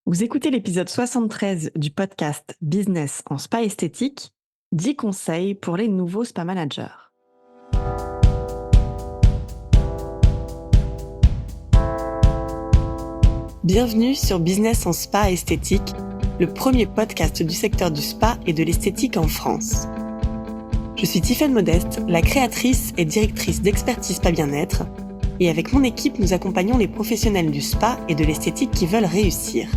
Vous écoutez l'épisode 73 du podcast Business en spa esthétique, 10 conseils pour les nouveaux spa managers. Bienvenue sur Business en spa esthétique, le premier podcast du secteur du spa et de l'esthétique en France. Je suis Tiffaine Modeste, la créatrice et directrice d'Expertise Spa Bien-être, et avec mon équipe, nous accompagnons les professionnels du spa et de l'esthétique qui veulent réussir.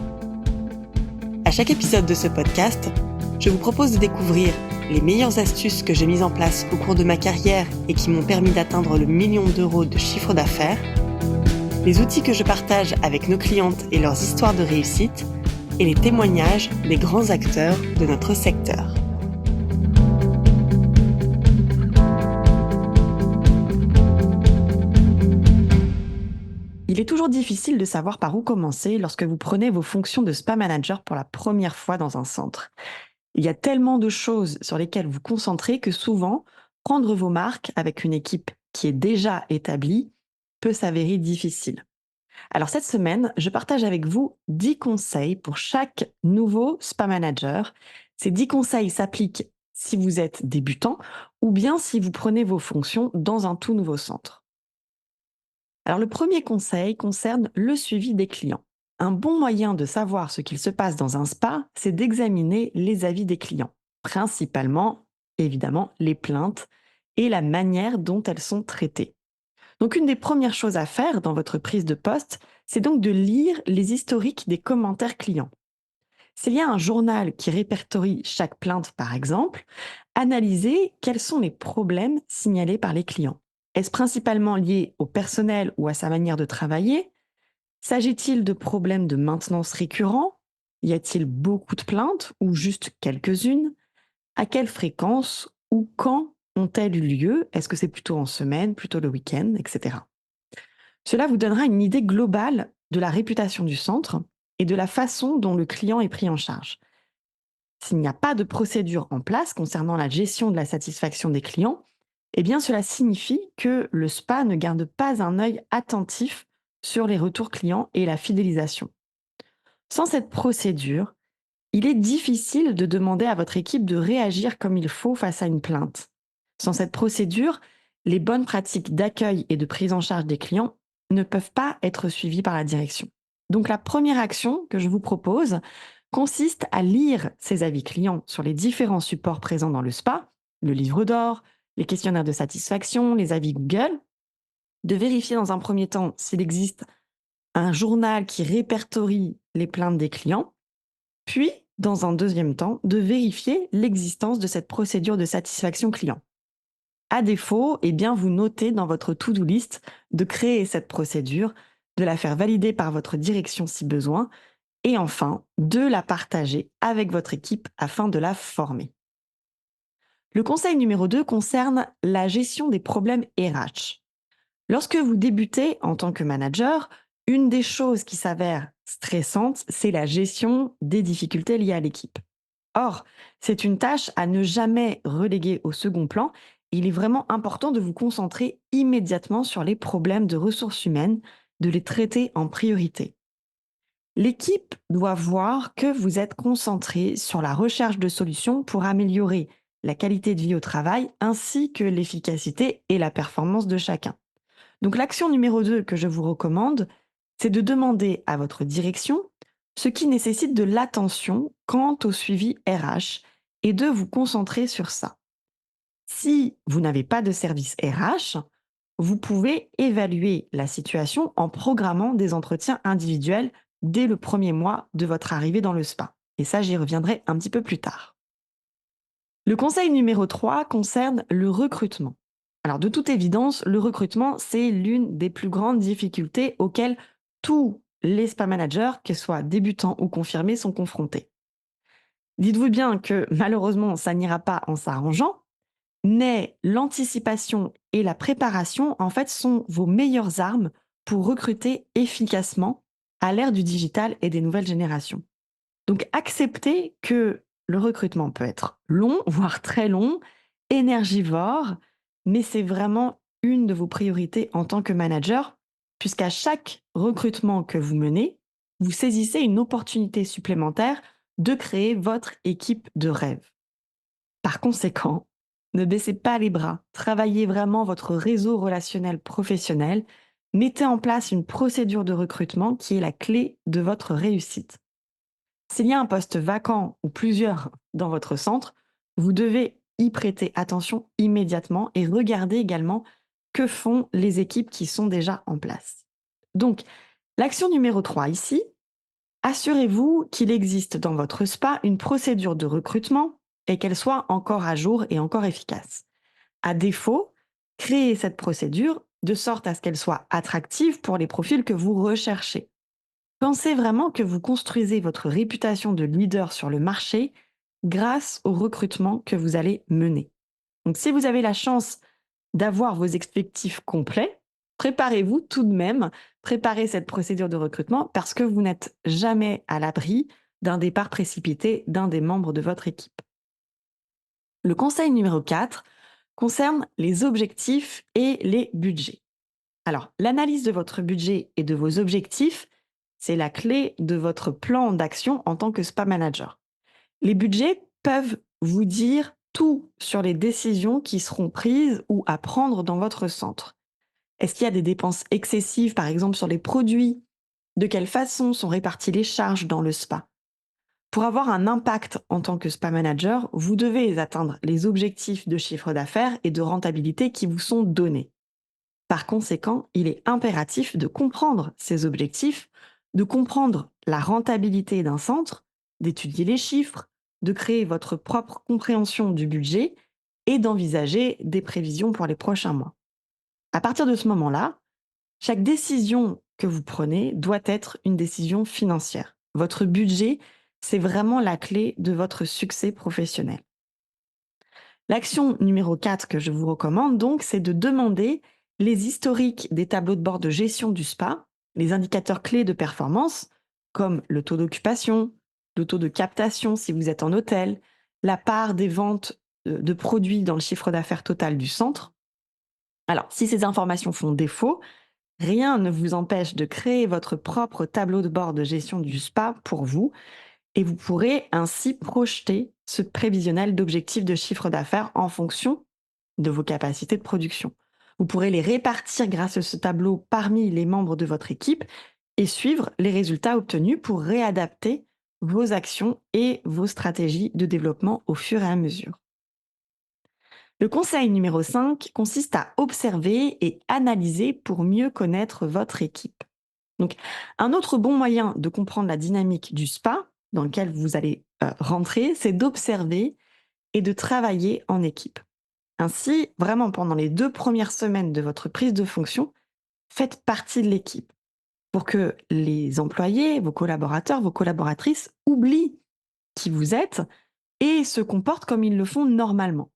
À chaque épisode de ce podcast, je vous propose de découvrir les meilleures astuces que j'ai mises en place au cours de ma carrière et qui m'ont permis d'atteindre le 1 million d'euros de chiffre d'affaires, les outils que je partage avec nos clientes et leurs histoires de réussite, et les témoignages des grands acteurs de notre secteur. Il est toujours difficile de savoir par où commencer lorsque vous prenez vos fonctions de spa manager pour la première fois dans un centre. Il y a tellement de choses sur lesquelles vous concentrez que souvent, prendre vos marques avec une équipe qui est déjà établie peut s'avérer difficile. Alors cette semaine, je partage avec vous 10 conseils pour chaque nouveau spa manager. Ces 10 conseils s'appliquent si vous êtes débutant ou bien si vous prenez vos fonctions dans un tout nouveau centre. Alors le premier conseil concerne le suivi des clients. Un bon moyen de savoir ce qu'il se passe dans un spa, c'est d'examiner les avis des clients, principalement, évidemment, les plaintes et la manière dont elles sont traitées. Donc une des premières choses à faire dans votre prise de poste, c'est donc de lire les historiques des commentaires clients. S'il y a un journal qui répertorie chaque plainte, par exemple, analysez quels sont les problèmes signalés par les clients. Est-ce principalement lié au personnel ou à sa manière de travailler? S'agit-il de problèmes de maintenance récurrents? Y a-t-il beaucoup de plaintes ou juste quelques-unes? À quelle fréquence ou quand ont-elles eu lieu? Est-ce que c'est plutôt en semaine, plutôt le week-end, etc. Cela vous donnera une idée globale de la réputation du centre et de la façon dont le client est pris en charge. S'il n'y a pas de procédure en place concernant la gestion de la satisfaction des clients, eh bien cela signifie que le spa ne garde pas un œil attentif sur les retours clients et la fidélisation. Sans cette procédure, il est difficile de demander à votre équipe de réagir comme il faut face à une plainte. Sans cette procédure, les bonnes pratiques d'accueil et de prise en charge des clients ne peuvent pas être suivies par la direction. Donc la première action que je vous propose consiste à lire ces avis clients sur les différents supports présents dans le spa, le livre d'or, les questionnaires de satisfaction, les avis Google, de vérifier dans un premier temps s'il existe un journal qui répertorie les plaintes des clients, puis, dans un deuxième temps, de vérifier l'existence de cette procédure de satisfaction client. À défaut, eh bien, vous notez dans votre to-do list de créer cette procédure, de la faire valider par votre direction si besoin, et enfin, de la partager avec votre équipe afin de la former. Le conseil numéro 2 concerne la gestion des problèmes RH. Lorsque vous débutez en tant que manager, une des choses qui s'avère stressante, c'est la gestion des difficultés liées à l'équipe. Or, c'est une tâche à ne jamais reléguer au second plan. Il est vraiment important de vous concentrer immédiatement sur les problèmes de ressources humaines, de les traiter en priorité. L'équipe doit voir que vous êtes concentré sur la recherche de solutions pour améliorer la qualité de vie au travail ainsi que l'efficacité et la performance de chacun. Donc l'action numéro 2 que je vous recommande, c'est de demander à votre direction ce qui nécessite de l'attention quant au suivi RH et de vous concentrer sur ça. Si vous n'avez pas de service RH, vous pouvez évaluer la situation en programmant des entretiens individuels dès le premier mois de votre arrivée dans le spa. Et ça, j'y reviendrai un petit peu plus tard. Le conseil numéro 3 concerne le recrutement. Alors de toute évidence, le recrutement, c'est l'une des plus grandes difficultés auxquelles tous les spa managers, qu'ils soient débutants ou confirmés, sont confrontés. Dites-vous bien que malheureusement, ça n'ira pas en s'arrangeant, mais l'anticipation et la préparation, en fait, sont vos meilleures armes pour recruter efficacement à l'ère du digital et des nouvelles générations. Donc, acceptez que le recrutement peut être long, voire très long, énergivore, mais c'est vraiment une de vos priorités en tant que manager, puisqu'à chaque recrutement que vous menez, vous saisissez une opportunité supplémentaire de créer votre équipe de rêve. Par conséquent, ne baissez pas les bras, travaillez vraiment votre réseau relationnel professionnel, mettez en place une procédure de recrutement qui est la clé de votre réussite. S'il y a un poste vacant ou plusieurs dans votre centre, vous devez y prêter attention immédiatement et regarder également que font les équipes qui sont déjà en place. Donc, l'action numéro 3 ici, assurez-vous qu'il existe dans votre spa une procédure de recrutement et qu'elle soit encore à jour et encore efficace. À défaut, créez cette procédure de sorte à ce qu'elle soit attractive pour les profils que vous recherchez. Pensez vraiment que vous construisez votre réputation de leader sur le marché grâce au recrutement que vous allez mener. Donc si vous avez la chance d'avoir vos effectifs complets, préparez-vous tout de même, préparez cette procédure de recrutement parce que vous n'êtes jamais à l'abri d'un départ précipité d'un des membres de votre équipe. Le conseil numéro 4 concerne les objectifs et les budgets. Alors, l'analyse de votre budget et de vos objectifs, c'est la clé de votre plan d'action en tant que spa manager. Les budgets peuvent vous dire tout sur les décisions qui seront prises ou à prendre dans votre centre. Est-ce qu'il y a des dépenses excessives, par exemple sur les produits? De quelle façon sont réparties les charges dans le spa? Pour avoir un impact en tant que spa manager, vous devez atteindre les objectifs de chiffre d'affaires et de rentabilité qui vous sont donnés. Par conséquent, il est impératif de comprendre ces objectifs, de comprendre la rentabilité d'un centre, d'étudier les chiffres, de créer votre propre compréhension du budget et d'envisager des prévisions pour les prochains mois. À partir de ce moment-là, chaque décision que vous prenez doit être une décision financière. Votre budget, c'est vraiment la clé de votre succès professionnel. L'action numéro 4 que je vous recommande donc, c'est de demander les historiques des tableaux de bord de gestion du spa, les indicateurs clés de performance, comme le taux d'occupation, le taux de captation si vous êtes en hôtel, la part des ventes de produits dans le chiffre d'affaires total du centre. Alors, si ces informations font défaut, rien ne vous empêche de créer votre propre tableau de bord de gestion du spa pour vous et vous pourrez ainsi projeter ce prévisionnel d'objectifs de chiffre d'affaires en fonction de vos capacités de production. Vous pourrez les répartir grâce à ce tableau parmi les membres de votre équipe et suivre les résultats obtenus pour réadapter vos actions et vos stratégies de développement au fur et à mesure. Le conseil numéro 5 consiste à observer et analyser pour mieux connaître votre équipe. Donc, un autre bon moyen de comprendre la dynamique du spa dans lequel vous allez rentrer, c'est d'observer et de travailler en équipe. Ainsi, vraiment pendant les 2 premières semaines de votre prise de fonction, faites partie de l'équipe pour que les employés, vos collaborateurs, vos collaboratrices oublient qui vous êtes et se comportent comme ils le font normalement.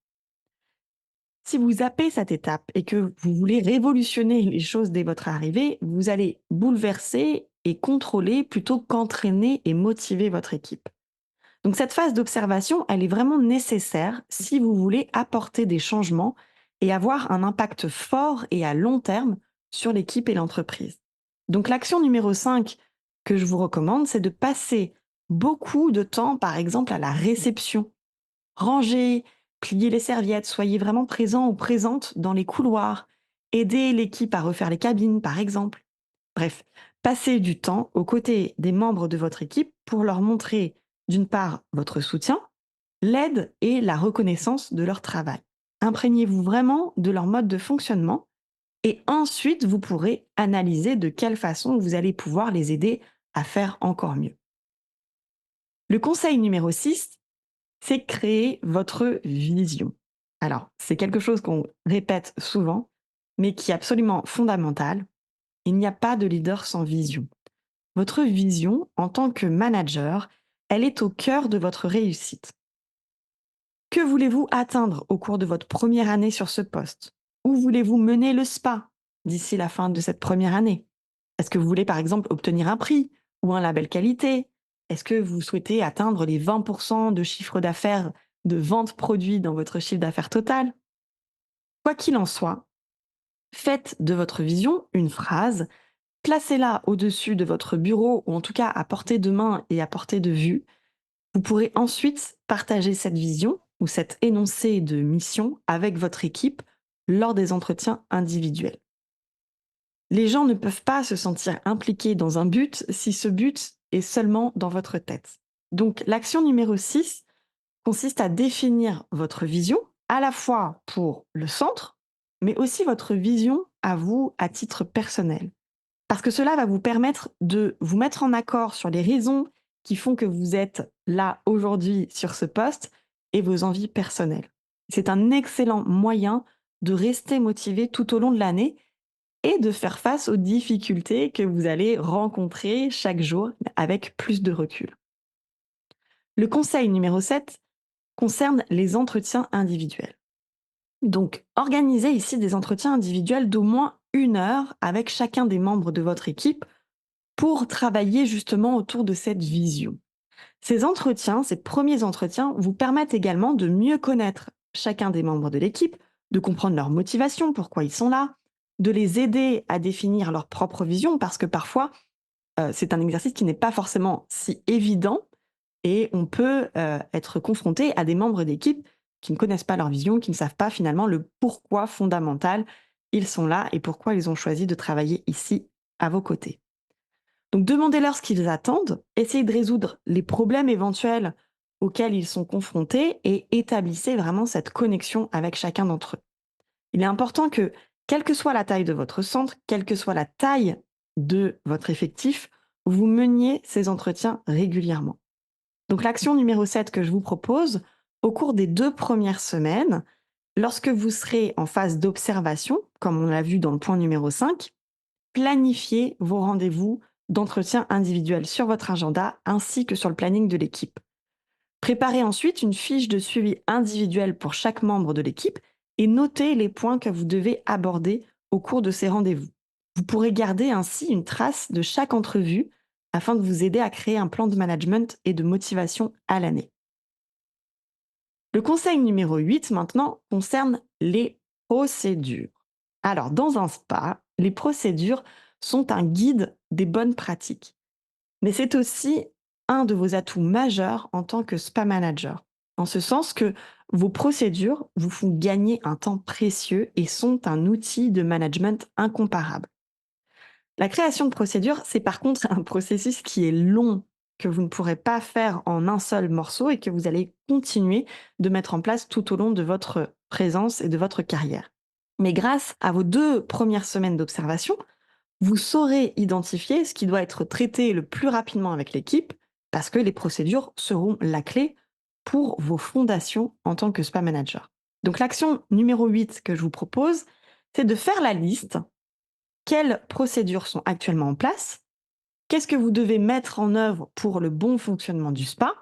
Si vous zappez cette étape et que vous voulez révolutionner les choses dès votre arrivée, vous allez bouleverser et contrôler plutôt qu'entraîner et motiver votre équipe. Donc cette phase d'observation, elle est vraiment nécessaire si vous voulez apporter des changements et avoir un impact fort et à long terme sur l'équipe et l'entreprise. Donc l'action numéro 5 que je vous recommande, c'est de passer beaucoup de temps, par exemple, à la réception. Rangez, pliez les serviettes, soyez vraiment présent ou présente dans les couloirs. Aidez l'équipe à refaire les cabines, par exemple. Bref, passez du temps aux côtés des membres de votre équipe pour leur montrer, d'une part, votre soutien, l'aide et la reconnaissance de leur travail. Imprégnez-vous vraiment de leur mode de fonctionnement et ensuite vous pourrez analyser de quelle façon vous allez pouvoir les aider à faire encore mieux. Le conseil numéro 6, c'est créer votre vision. Alors, c'est quelque chose qu'on répète souvent, mais qui est absolument fondamental. Il n'y a pas de leader sans vision. Votre vision, en tant que manager, elle est au cœur de votre réussite. Que voulez-vous atteindre au cours de votre première année sur ce poste? Où voulez-vous mener le spa d'ici la fin de cette première année? Est-ce que vous voulez par exemple obtenir un prix ou un label qualité? Est-ce que vous souhaitez atteindre les 20% de chiffre d'affaires de vente produit dans votre chiffre d'affaires total? Quoi qu'il en soit, faites de votre vision une phrase placez-la au-dessus de votre bureau ou en tout cas à portée de main et à portée de vue. Vous pourrez ensuite partager cette vision ou cet énoncé de mission avec votre équipe lors des entretiens individuels. Les gens ne peuvent pas se sentir impliqués dans un but si ce but est seulement dans votre tête. Donc l'action numéro 6 consiste à définir votre vision, à la fois pour le centre, mais aussi votre vision à vous à titre personnel. Parce que cela va vous permettre de vous mettre en accord sur les raisons qui font que vous êtes là aujourd'hui sur ce poste et vos envies personnelles. C'est un excellent moyen de rester motivé tout au long de l'année et de faire face aux difficultés que vous allez rencontrer chaque jour avec plus de recul. Le conseil numéro 7 concerne les entretiens individuels. Donc, organisez ici des entretiens individuels d'au moins 1 heure avec chacun des membres de votre équipe pour travailler justement autour de cette vision. Ces entretiens, ces premiers entretiens, vous permettent également de mieux connaître chacun des membres de l'équipe, de comprendre leur motivation, pourquoi ils sont là, de les aider à définir leur propre vision, parce que parfois, c'est un exercice qui n'est pas forcément si évident et on peut être confronté à des membres d'équipe qui ne connaissent pas leur vision, qui ne savent pas finalement le pourquoi fondamental ils sont là et pourquoi ils ont choisi de travailler ici à vos côtés. Donc demandez-leur ce qu'ils attendent, essayez de résoudre les problèmes éventuels auxquels ils sont confrontés et établissez vraiment cette connexion avec chacun d'entre eux. Il est important que, quelle que soit la taille de votre centre, quelle que soit la taille de votre effectif, vous meniez ces entretiens régulièrement. Donc l'action numéro 7 que je vous propose, au cours des 2 premières semaines, lorsque vous serez en phase d'observation, comme on l'a vu dans le point numéro 5, planifiez vos rendez-vous d'entretien individuel sur votre agenda ainsi que sur le planning de l'équipe. Préparez ensuite une fiche de suivi individuel pour chaque membre de l'équipe et notez les points que vous devez aborder au cours de ces rendez-vous. Vous pourrez garder ainsi une trace de chaque entrevue afin de vous aider à créer un plan de management et de motivation à l'année. Le conseil numéro 8 maintenant concerne les procédures. Alors, dans un spa, les procédures sont un guide des bonnes pratiques. Mais c'est aussi un de vos atouts majeurs en tant que spa manager. En ce sens que vos procédures vous font gagner un temps précieux et sont un outil de management incomparable. La création de procédures, c'est par contre un processus qui est long, que vous ne pourrez pas faire en un seul morceau et que vous allez continuer de mettre en place tout au long de votre présence et de votre carrière. Mais grâce à vos 2 premières semaines d'observation, vous saurez identifier ce qui doit être traité le plus rapidement avec l'équipe parce que les procédures seront la clé pour vos fondations en tant que spa manager. Donc l'action numéro 8 que je vous propose, c'est de faire la liste. Quelles procédures sont actuellement en place? Qu'est-ce que vous devez mettre en œuvre pour le bon fonctionnement du spa?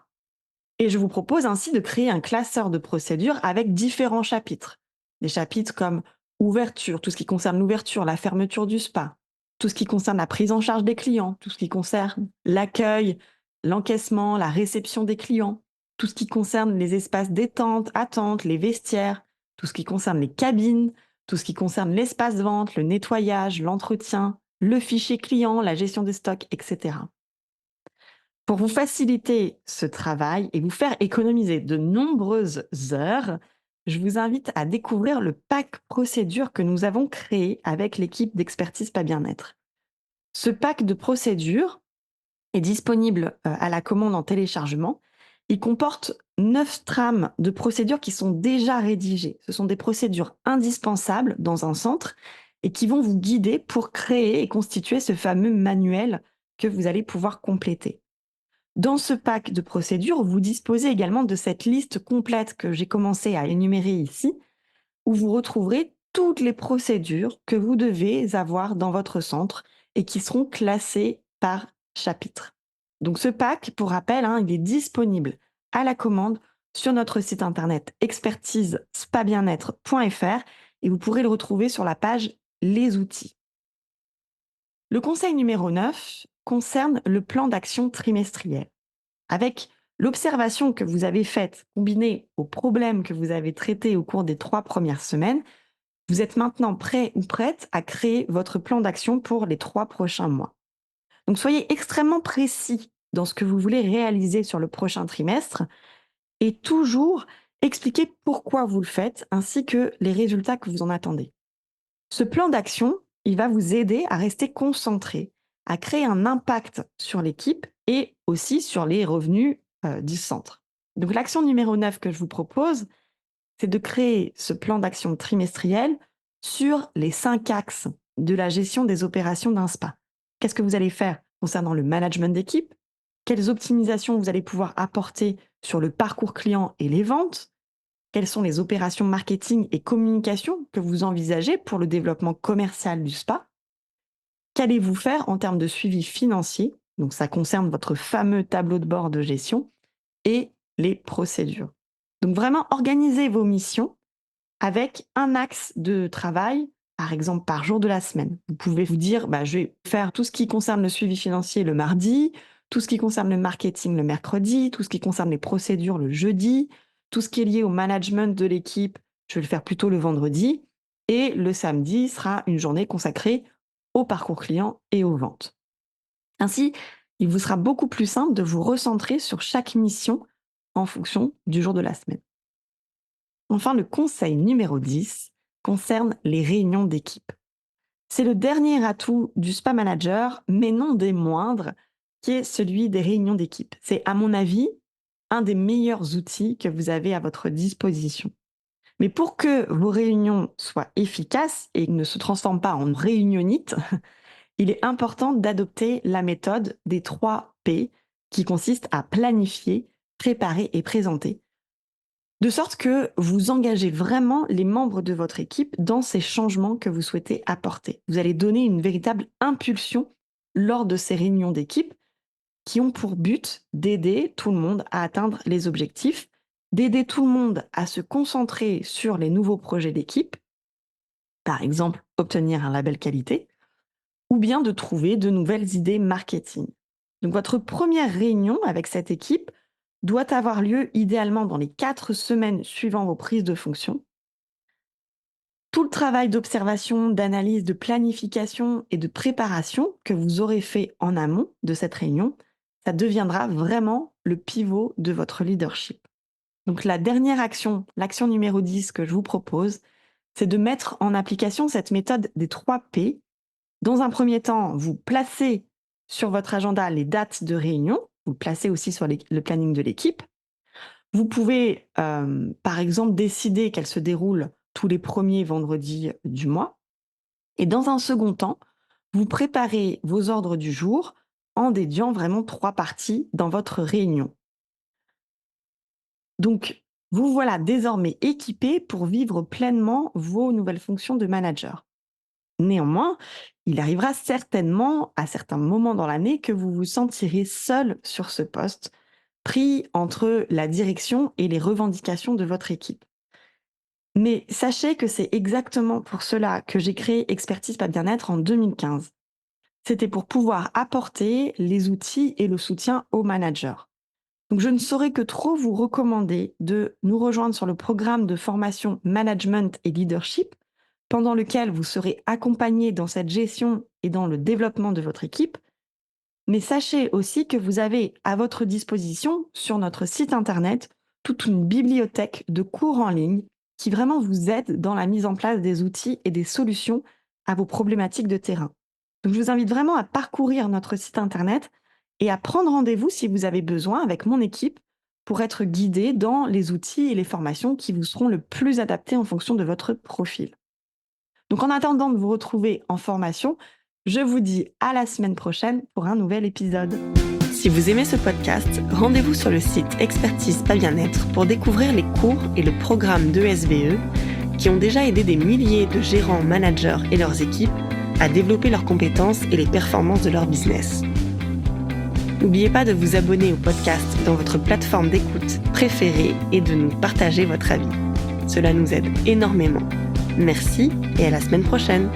Et je vous propose ainsi de créer un classeur de procédures avec différents chapitres. Des chapitres comme ouverture, tout ce qui concerne l'ouverture, la fermeture du spa, tout ce qui concerne la prise en charge des clients, tout ce qui concerne l'accueil, l'encaissement, la réception des clients, tout ce qui concerne les espaces détente, attente, les vestiaires, tout ce qui concerne les cabines, tout ce qui concerne l'espace vente, le nettoyage, l'entretien, le fichier client, la gestion des stocks, etc. Pour vous faciliter ce travail et vous faire économiser de nombreuses heures, je vous invite à découvrir le pack procédures que nous avons créé avec l'équipe d'expertise pas bien-être. Ce pack de procédures est disponible à la commande en téléchargement. Il comporte 9 trames de procédures qui sont déjà rédigées. Ce sont des procédures indispensables dans un centre et qui vont vous guider pour créer et constituer ce fameux manuel que vous allez pouvoir compléter. Dans ce pack de procédures, vous disposez également de cette liste complète que j'ai commencé à énumérer ici, où vous retrouverez toutes les procédures que vous devez avoir dans votre centre et qui seront classées par chapitre. Donc ce pack, pour rappel, il est disponible à la commande sur notre site internet expertise-spa-bien-être.fr et vous pourrez le retrouver sur la page Les outils. Le conseil numéro 9 concerne le plan d'action trimestriel. Avec l'observation que vous avez faite combinée aux problèmes que vous avez traités au cours des 3 premières semaines, vous êtes maintenant prêt ou prête à créer votre plan d'action pour les 3 prochains mois. Donc soyez extrêmement précis dans ce que vous voulez réaliser sur le prochain trimestre et toujours expliquer pourquoi vous le faites ainsi que les résultats que vous en attendez. Ce plan d'action, il va vous aider à rester concentré, à créer un impact sur l'équipe et aussi sur les revenus du centre. Donc l'action numéro 9 que je vous propose, c'est de créer ce plan d'action trimestriel sur les 5 axes de la gestion des opérations d'un spa. Qu'est-ce que vous allez faire concernant le management d'équipe? Quelles optimisations vous allez pouvoir apporter sur le parcours client et les ventes? Quelles sont les opérations marketing et communication que vous envisagez pour le développement commercial du spa? Qu'allez-vous faire en termes de suivi financier? Donc ça concerne votre fameux tableau de bord de gestion et les procédures. Donc vraiment organiser vos missions avec un axe de travail, par exemple par jour de la semaine. Vous pouvez vous dire, je vais faire tout ce qui concerne le suivi financier le mardi, tout ce qui concerne le marketing le mercredi, tout ce qui concerne les procédures le jeudi, tout ce qui est lié au management de l'équipe, je vais le faire plutôt le vendredi, et le samedi sera une journée consacrée au parcours client et aux ventes. Ainsi, il vous sera beaucoup plus simple de vous recentrer sur chaque mission en fonction du jour de la semaine. Enfin, le conseil numéro 10 concerne les réunions d'équipe. C'est le dernier atout du Spa Manager, mais non des moindres, qui est celui des réunions d'équipe. C'est, à mon avis, un des meilleurs outils que vous avez à votre disposition. Mais pour que vos réunions soient efficaces et ne se transforment pas en réunionites, il est important d'adopter la méthode des 3 P qui consiste à planifier, préparer et présenter. De sorte que vous engagez vraiment les membres de votre équipe dans ces changements que vous souhaitez apporter. Vous allez donner une véritable impulsion lors de ces réunions d'équipe qui ont pour but d'aider tout le monde à atteindre les objectifs, d'aider tout le monde à se concentrer sur les nouveaux projets d'équipe, par exemple obtenir un label qualité, ou bien de trouver de nouvelles idées marketing. Donc votre première réunion avec cette équipe doit avoir lieu idéalement dans les 4 semaines suivant vos prises de fonction. Tout le travail d'observation, d'analyse, de planification et de préparation que vous aurez fait en amont de cette réunion, ça deviendra vraiment le pivot de votre leadership. Donc la dernière action, l'action numéro 10 que je vous propose, c'est de mettre en application cette méthode des 3 P. Dans un premier temps, vous placez sur votre agenda les dates de réunion, vous le placez aussi sur le planning de l'équipe. Vous pouvez, par exemple, décider qu'elle se déroule tous les premiers vendredis du mois. Et dans un second temps, vous préparez vos ordres du jour en dédiant vraiment 3 parties dans votre réunion. Donc, vous voilà désormais équipé pour vivre pleinement vos nouvelles fonctions de manager. Néanmoins, il arrivera certainement à certains moments dans l'année que vous vous sentirez seul sur ce poste, pris entre la direction et les revendications de votre équipe. Mais sachez que c'est exactement pour cela que j'ai créé Expertise Spa Bien-être en 2015. C'était pour pouvoir apporter les outils et le soutien aux managers. Donc je ne saurais que trop vous recommander de nous rejoindre sur le programme de formation Management et Leadership, pendant lequel vous serez accompagné dans cette gestion et dans le développement de votre équipe. Mais sachez aussi que vous avez à votre disposition sur notre site internet toute une bibliothèque de cours en ligne qui vraiment vous aide dans la mise en place des outils et des solutions à vos problématiques de terrain. Donc je vous invite vraiment à parcourir notre site internet et à prendre rendez-vous si vous avez besoin avec mon équipe pour être guidé dans les outils et les formations qui vous seront le plus adaptés en fonction de votre profil. Donc en attendant de vous retrouver en formation, je vous dis à la semaine prochaine pour un nouvel épisode. Si vous aimez ce podcast, rendez-vous sur le site Expertise Spa Bien-être pour découvrir les cours et le programme d'ESVE qui ont déjà aidé des milliers de gérants, managers et leurs équipes à développer leurs compétences et les performances de leur business. N'oubliez pas de vous abonner au podcast dans votre plateforme d'écoute préférée et de nous partager votre avis. Cela nous aide énormément. Merci et à la semaine prochaine.